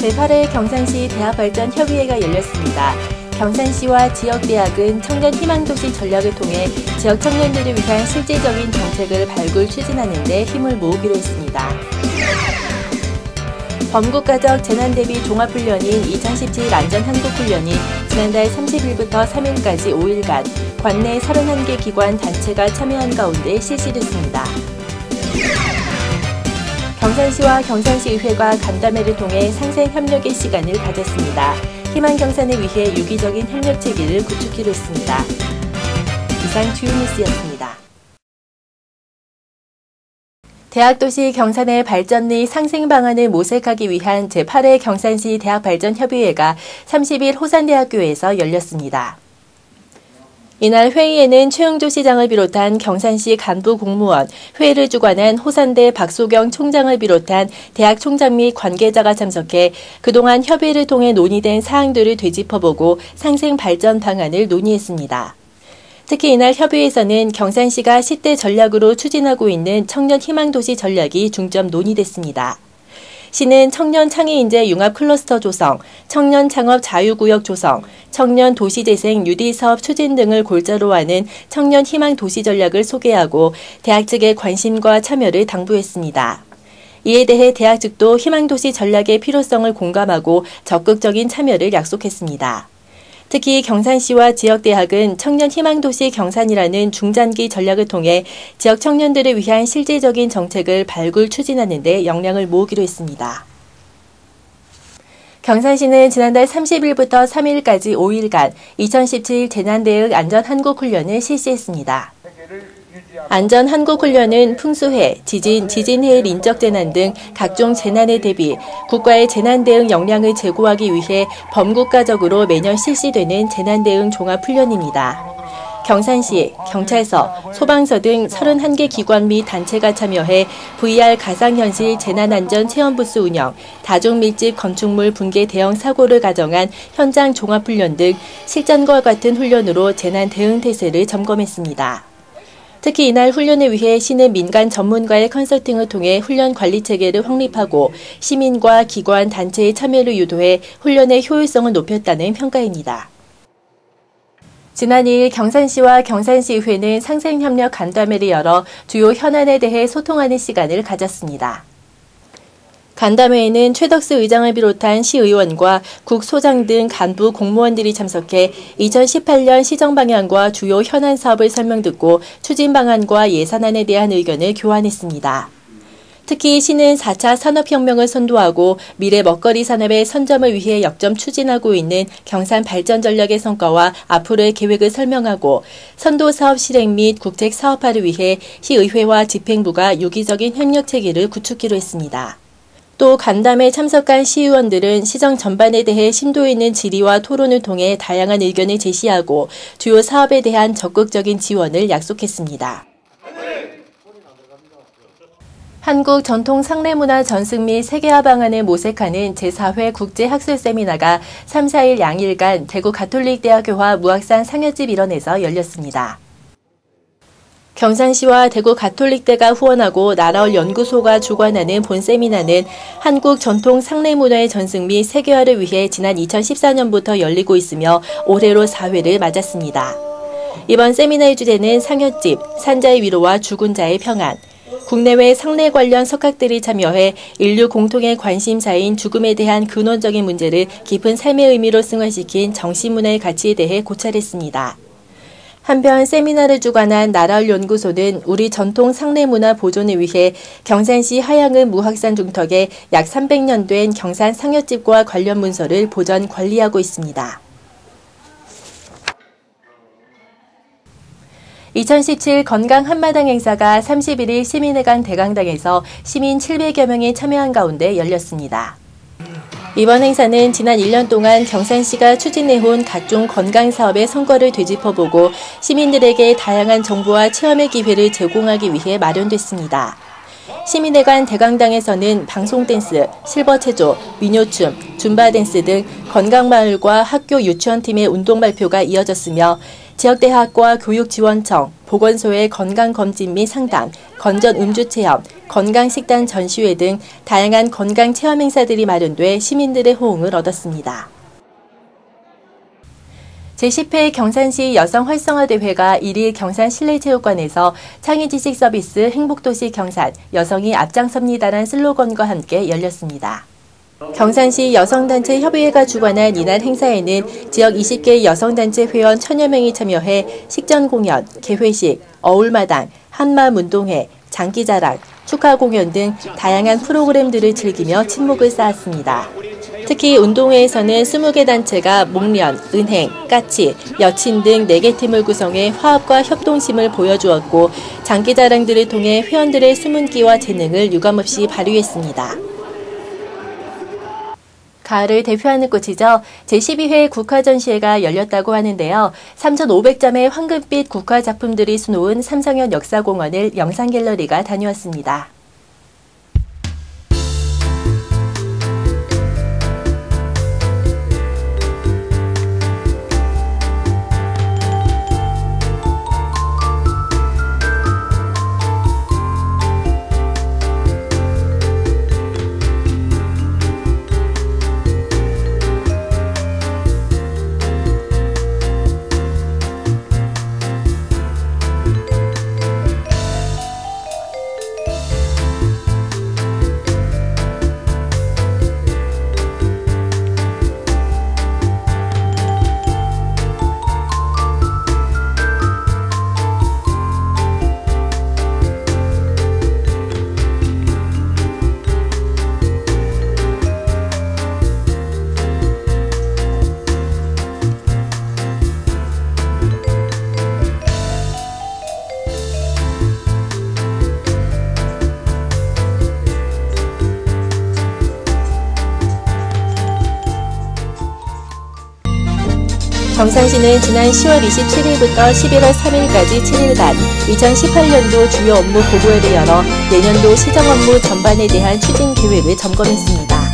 제8회 경산시 대학발전협의회가 열렸습니다. 경산시와 지역대학은 청년희망도시 전략을 통해 지역 청년들을 위한 실질적인 정책을 발굴 추진하는 데 힘을 모으기로 했습니다. 범국가적 재난대비 종합훈련인 2017 안전한국훈련이 지난달 30일부터 3일까지 5일간 관내 31개 기관 단체가 참여한 가운데 실시됐습니다. 경산시와 경산시의회가 간담회를 통해 상생협력의 시간을 가졌습니다. 희망경산을 위해 유기적인 협력 체계를 구축키로 했습니다. 이상 주요 뉴스였습니다. 대학도시 경산의 발전 및 상생 방안을 모색하기 위한 제8회 경산시 대학발전협의회가 30일 호산대학교에서 열렸습니다. 이날 회의에는 최응조 시장을 비롯한 경산시 간부 공무원, 회의를 주관한 호산대 박소경 총장을 비롯한 대학 총장 및 관계자가 참석해 그동안 협의를 통해 논의된 사항들을 되짚어보고 상생 발전 방안을 논의했습니다. 특히 이날 협의회에서는 경산시가 시대 전략으로 추진하고 있는 청년희망도시 전략이 중점 논의됐습니다. 시는 청년 창의인재 융합 클러스터 조성, 청년 창업 자유구역 조성, 청년 도시재생 뉴딜 사업 추진 등을 골자로 하는 청년 희망 도시 전략을 소개하고 대학 측의 관심과 참여를 당부했습니다. 이에 대해 대학 측도 희망도시 전략의 필요성을 공감하고 적극적인 참여를 약속했습니다. 특히 경산시와 지역대학은 청년희망도시 경산이라는 중장기 전략을 통해 지역 청년들을 위한 실질적인 정책을 발굴 추진하는 데 역량을 모으기로 했습니다. 경산시는 지난달 30일부터 3일까지 5일간 2017 재난대응 안전한국훈련을 실시했습니다. 안전한국훈련은 풍수해, 지진, 지진해일 인적재난 등 각종 재난에 대비 국가의 재난대응 역량을 제고하기 위해 범국가적으로 매년 실시되는 재난대응 종합훈련입니다. 경산시, 경찰서, 소방서 등 31개 기관 및 단체가 참여해 VR 가상현실 재난안전 체험부스 운영, 다중밀집 건축물 붕괴 대형 사고를 가정한 현장 종합훈련 등 실전과 같은 훈련으로 재난 대응 태세를 점검했습니다. 특히 이날 훈련을 위해 시는 민간 전문가의 컨설팅을 통해 훈련 관리 체계를 확립하고 시민과 기관, 단체의 참여를 유도해 훈련의 효율성을 높였다는 평가입니다. 지난 2일 경산시와 경산시의회는 상생협력 간담회를 열어 주요 현안에 대해 소통하는 시간을 가졌습니다. 간담회에는 최덕수 의장을 비롯한 시의원과 국소장 등 간부 공무원들이 참석해 2018년 시정 방향과 주요 현안 사업을 설명 듣고 추진 방안과 예산안에 대한 의견을 교환했습니다. 특히 시는 4차 산업혁명을 선도하고 미래 먹거리 산업의 선점을 위해 역점 추진하고 있는 경산 발전 전략의 성과와 앞으로의 계획을 설명하고 선도 사업 실행 및 국책 사업화를 위해 시의회와 집행부가 유기적인 협력 체계를 구축키로 했습니다. 또 간담회에 참석한 시의원들은 시정 전반에 대해 심도 있는 질의와 토론을 통해 다양한 의견을 제시하고 주요 사업에 대한 적극적인 지원을 약속했습니다. 한국 전통 상례문화 전승 및 세계화 방안을 모색하는 제4회 국제학술 세미나가 3, 4일 양일간 대구 가톨릭대학교와 무학산 상여집 일원에서 열렸습니다. 경산시와 대구 가톨릭대가 후원하고 나라올 연구소가 주관하는 본 세미나는 한국 전통 상례문화의 전승 및 세계화를 위해 지난 2014년부터 열리고 있으며 올해로 4회를 맞았습니다. 이번 세미나의 주제는 상여집, 산자의 위로와 죽은 자의 평안. 국내외 상례 관련 석학들이 참여해 인류 공통의 관심사인 죽음에 대한 근원적인 문제를 깊은 삶의 의미로 승화시킨 정신문화의 가치에 대해 고찰했습니다. 한편 세미나를 주관한 나라올 연구소는 우리 전통 상례문화 보존을 위해 경산시 하양읍 무학산 중턱에 약 300년 된 경산 상여집과 관련 문서를 보존 관리하고 있습니다. 2017 건강 한마당 행사가 31일 시민회관 대강당에서 시민 700여 명이 참여한 가운데 열렸습니다. 이번 행사는 지난 1년 동안 경산시가 추진해온 각종 건강사업의 성과를 되짚어보고 시민들에게 다양한 정보와 체험의 기회를 제공하기 위해 마련됐습니다. 시민회관 대강당에서는 방송댄스, 실버체조, 민요춤, 줌바댄스 등 건강마을과 학교 유치원팀의 운동 발표가 이어졌으며 지역대학과 교육지원청, 보건소의 건강검진 및 상담, 건전 음주체험, 건강식단 전시회 등 다양한 건강체험 행사들이 마련돼 시민들의 호응을 얻었습니다. 제10회 경산시 여성활성화대회가 1일 경산 실내체육관에서 창의지식 서비스 행복도시 경산, 여성이 앞장섭니다란 슬로건과 함께 열렸습니다. 경산시 여성단체 협의회가 주관한 이날 행사에는 지역 20개 여성단체 회원 1000여 명이 참여해 식전공연, 개회식, 어울마당, 한마운동회, 장기자랑, 축하공연 등 다양한 프로그램들을 즐기며 친목을 쌓았습니다. 특히 운동회에서는 20개 단체가 목련, 은행, 까치, 여친 등 4개 팀을 구성해 화합과 협동심을 보여주었고 장기자랑들을 통해 회원들의 숨은 끼와 재능을 유감없이 발휘했습니다. 가을을 대표하는 꽃이죠. 제12회 국화전시회가 열렸다고 하는데요. 3,500점의 황금빛 국화 작품들이 수놓은 삼성현 역사공원을 영상갤러리가 다녀왔습니다. 경산시는 지난 10월 27일부터 11월 3일까지 7일간 2018년도 주요 업무 보고회를 열어 내년도 시정 업무 전반에 대한 추진 계획을 점검했습니다.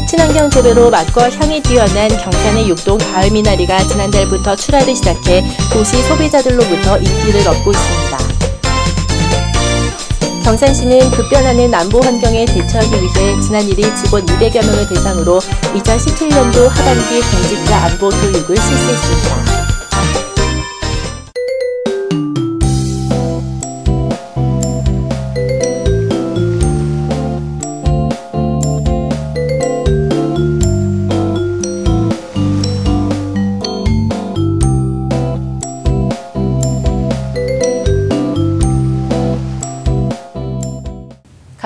친환경 재배로 맛과 향이 뛰어난 경산의 육동 가을미나리가 지난달부터 출하를 시작해 도시 소비자들로부터 인기를 얻고 있습니다. 경산시는 급변하는 안보 환경에 대처하기 위해 지난 1일 직원 200여 명을 대상으로 2017년도 하반기 공직자 안보 교육을 실시했습니다.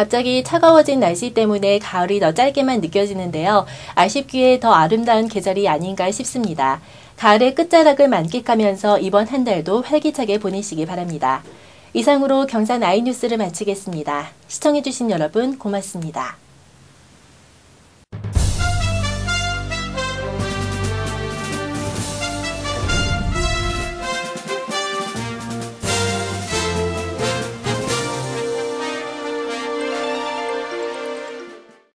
갑자기 차가워진 날씨 때문에 가을이 더 짧게만 느껴지는데요. 아쉽기에 더 아름다운 계절이 아닌가 싶습니다. 가을의 끝자락을 만끽하면서 이번 한 달도 활기차게 보내시기 바랍니다. 이상으로 경산 아이뉴스를 마치겠습니다. 시청해주신 여러분 고맙습니다.